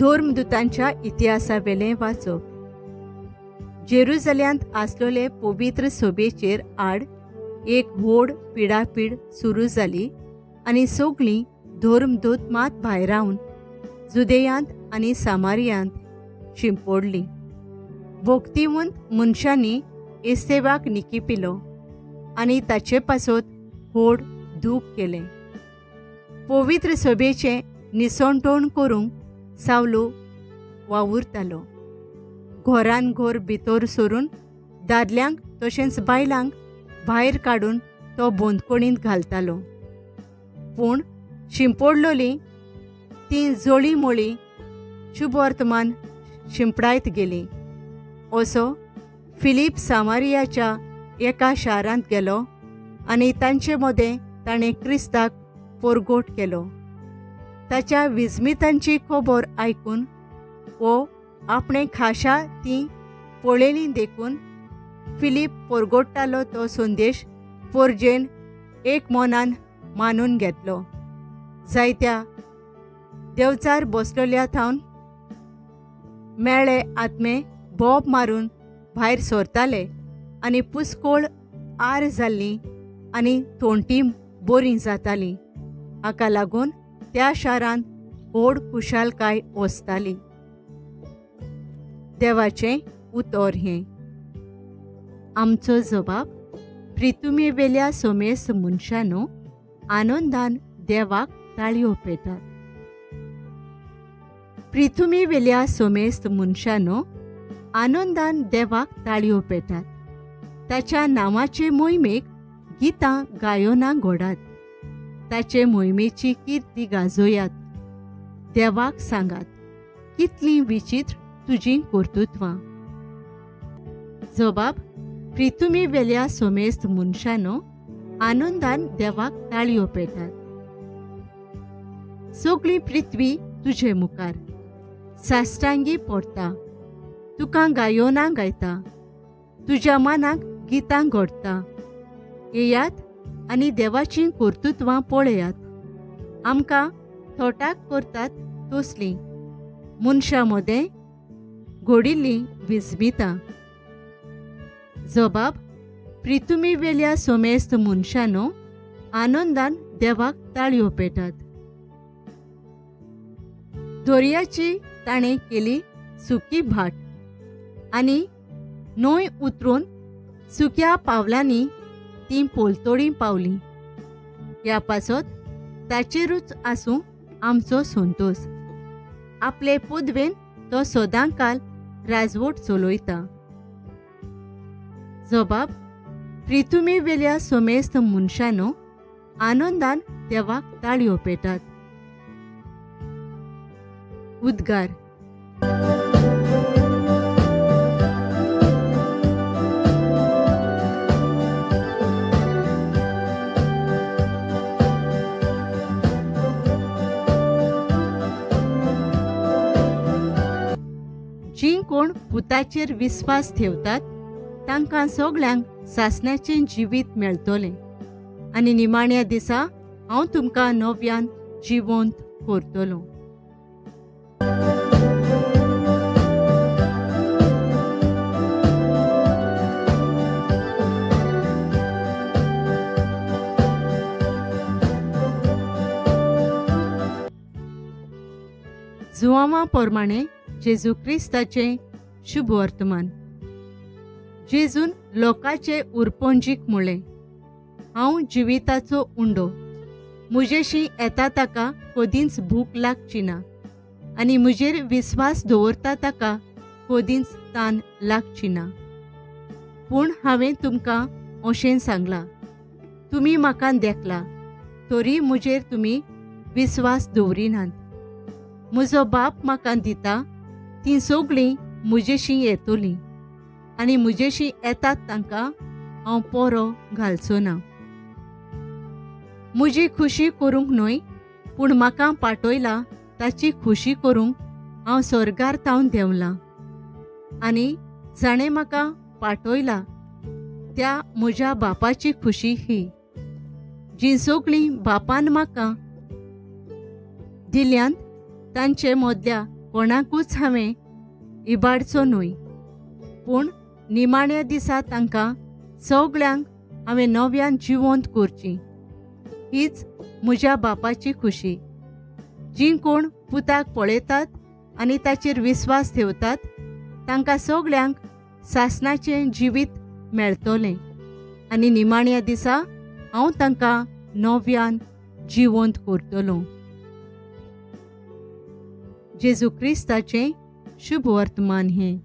धर्मदूतांच्या इतिहासावेलें वाचप. जेरुसल्यांत आसलोले पवित्र सभेचेर आड एक व्हड पिडापीड सुरू जाली आनी सगळीं धर्मदूत मात भायर रावन जुदेयांत आनी सामारियांत शिंपडलीं. भोक्तिवंत मनशांनी एस्तेवाक निकिपिलो आनी ताचे पासत व्हड दूख केलें. पवित्र सभेचें निसंतोण करूंक सावलो वावुरतालो. घोरान घोर भितर सरून दादल्यांक तशेंच बायलांक भायर काडून तो बंदखणींत घालतालो. पूण शिंपडलोलीं तीं जळीं मळीं शुभवर्तमान शिंपडायत गेलीं. असो फिलीप सामारियाच्या एका शारांत गेलो आनी तांचे मदें ताणें क्रिस्ताक परगट केलो. ताच्या विस्मितांची खबर आयकून वो आपणे खाशा ती पळयलीं देखून फिलीप परगट्टालो तो संदेश परजेन एक मनान मानून घेतलो. जायत्या देवचार बसलोल्या थावन मेळे आत्मे बोब मारून भायर सरताले आनी पुस्कोळ आर जाल्लीं आनी थोंटी बरीं जातालीं. हाका लागून त्या शारांत व्हड खुशालकाय वसताली. देवाचें उतर हें. आमचो जबाब. प्रितुमेवेल्या सोमेस्त मनशांनो, आनंदान देवाक ताळयो पेटात. प्रितुमेवेल्या सोमेस्त मनशांनो, आनंदान देवाक ताळयो पेटात. ताच्या नांवाचे मोहिमेक गितां गायोना घोडात. ताचे मोहिमेची किर्ती गाजोयात. देवाक सांगात, कितलीं विचित्र तुजीं कर्तुत्वां. जबाब. प्रितुमेवेल्या सोमेस्त मनशांनो, आनंदान देवाक ताळयो पेटात. सगळी पृथ्वी तुजे मुखार साश्टांगी पडटा. तुका गायोना गायता. तुज्या मनाक गितां घडटा. येयात आनी देवाचीं कर्तुत्वां पळयात. आमकां थोटाक करतात तसलीं मनशां मदें घडिल्लीं विस्मितां. जबाब. प्रितुमेवेल्या सोमेस्त मनशांनो, आनंदान देवाक ताळयो पेटात. दर्याची ताणें केली सुकी भाट आनी न्हंय उतरून सुक्या पावलांनी तीं पोलतोळीं पावलीं. ह्या पासत ताचेरूच आसूं आमचो संतोश. आपले पुदवेन तो सदांकाल राजवट चलयता. जबाब. प्रितुमेवेल्या सोमेस्त मनशांनो, आनंदान देवाक ताळयो पेटात. उद्गार. जीं कोण पुताचेर विस्वास ठेवतात तांकां सगळ्यांक सासण्याचें जिवीत मेळटलें आनी निमाण्या दिसा हांव तुमकां नव्यान जिवंत करतलों. जुआंवा प्रमाणे जेजू क्रिस्ताचें शुभ वर्तमान. जेजून लोकांचे उरपंजीक म्हणलें, हांव जिविताचो उंडो. म्हजेशी येता ताका कदींच भूक लागची ना आनी म्हजेर विस्वास दवरता ताका कदींच तान लागची ना. पूण हांवें तुमकां अशें सांगलां, तुमी म्हाका देखला तरी म्हजेर तुमी विस्वास दवरिनात. म्हजो बाप म्हाका दिता तीं सगळीं म्हजेशी येतलीं आनी म्हजेशी येतात तांकां हांव परो घालचो ना. म्हजी खुशी करूंक न्हय, पूण म्हाका पाठयला ताची खुशी करूंक हांव स्वर्गार तावन देंवलां. आनी जाणें म्हाका पाठयला त्या म्हज्या बापाची खुशी ही, जी सगळीं बापान म्हाका दिल्यांत तांचे मदल्या कोणाकूच हांवें इबाडचो न्हय, पूण निमाण्या दिसा तांकां सगळ्यांक हांवें नव्यान जिवंत करचीं. हीच म्हज्या बापाची खुशी. जीं कोण पुताक पळयतात आनी ताचेर विस्वास ठेवतात तांकां सगळ्यांक सासणाचें जिवीत मेळटलें आनी निमाण्या दिसा हांव तांकां नव्यान जिवंत करतलों. जेजू क्रिस्ताचें शुभ वर्तमान हें.